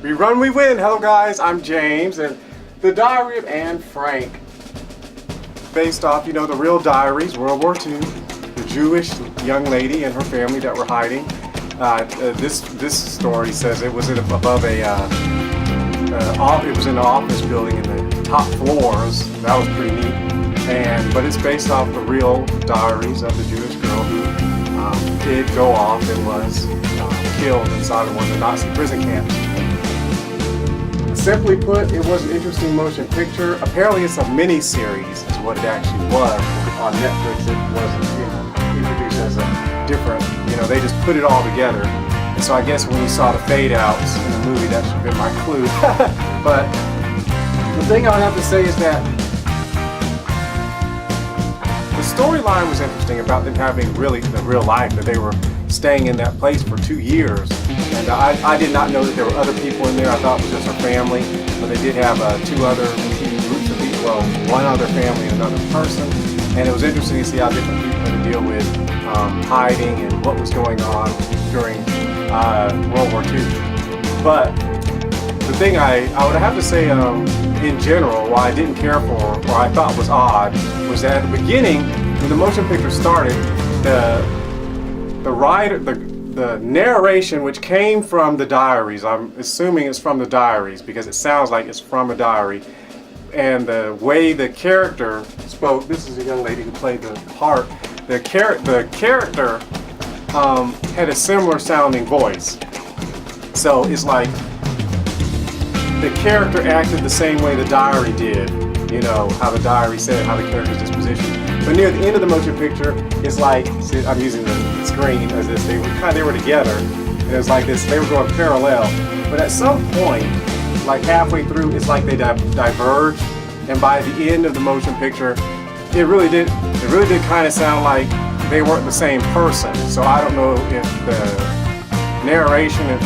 We run, we win. Hello guys, I'm James, and the Diary of Anne Frank, based off, the real diaries, World War II, the Jewish young lady and her family that were hiding. This story says it was above it was in an office building in the top floors. That was pretty neat. But it's based off the real diaries of the Jewish girl who did go off and was killed inside of one of the Nazi prison camps. Simply put, it was an interesting motion picture. Apparently it's a mini-series is what it actually was. On Netflix it wasn't introduced as a different, they just put it all together. And so I guess when you saw the fade outs in the movie, that should have been my clue. But the thing I would have to say is that the storyline was interesting about them having really the real life, that they were staying in that place for 2 years. And I did not know that there were other people in there. I thought it was just her family, but they did have two groups of people, well, one other family and another person. And it was interesting to see how different people had to deal with hiding and what was going on during World War II. But the thing I would have to say in general, why I didn't care for, or I thought was odd, was that at the beginning, when the motion picture started, the narration, which came from the diaries, I'm assuming it's from the diaries because it sounds like it's from a diary, and the way the character spoke, this is a young lady who played the part, the character had a similar sounding voice. So it's like the character acted the same way the diary did, how the diary said, how the character's disposition. But near the end of the motion picture, it's like, see, I'm using the screen as this, they were together, and it was like this, they were going parallel. But at some point, like halfway through, it's like they diverged, and by the end of the motion picture, it really did kind of sound like they weren't the same person. So I don't know if the narration, if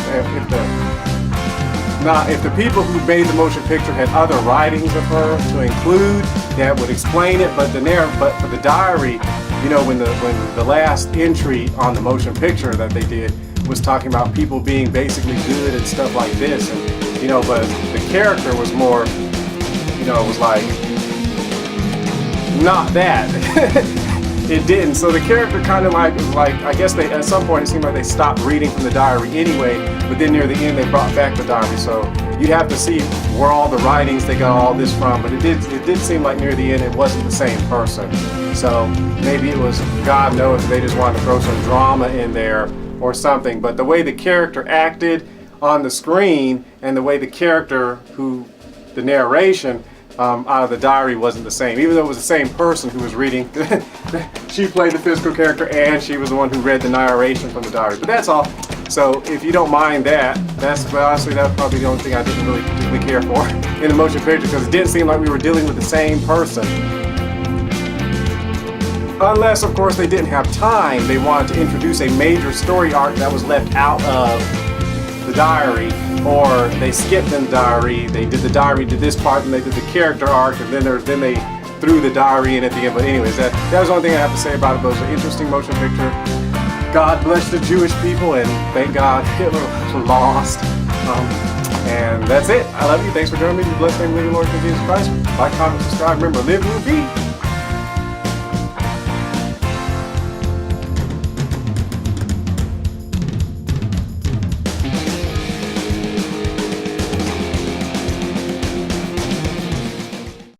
the people who made the motion picture had other writings of her to include that would explain it, but for the diary, when the last entry on the motion picture that they did was talking about people being basically good and stuff like this, and but the character was more, was like not that. It didn't. So the character kind of like I guess they at some point it seemed like they stopped reading from the diary anyway, but then near the end they brought back the diary. So you'd have to see where all the writings they got all this from, but it did seem like near the end it wasn't the same person. So maybe it was, God knows, they just wanted to throw some drama in there or something. But the way the character acted on the screen and the way the character the narration out of the diary wasn't the same, even though it was the same person who was reading. She played the physical character and she was the one who read the narration from the diary. But that's all. So if you don't mind that's probably the only thing I didn't really particularly care for in the motion picture, because it didn't seem like we were dealing with the same person. Unless, of course, they didn't have time. They wanted to introduce a major story arc that was left out of the diary, or they skipped in the diary. They did the diary to this part, and they did the character arc, and then they threw the diary in at the end. But anyways, that was the only thing I have to say about it. But it was an interesting motion picture. God bless the Jewish people, and thank God Hitler was lost. And that's it. I love you. Thanks for joining me. Be blessed in the name of the Lord Jesus Christ. Like, comment, subscribe. Remember, live, move, be.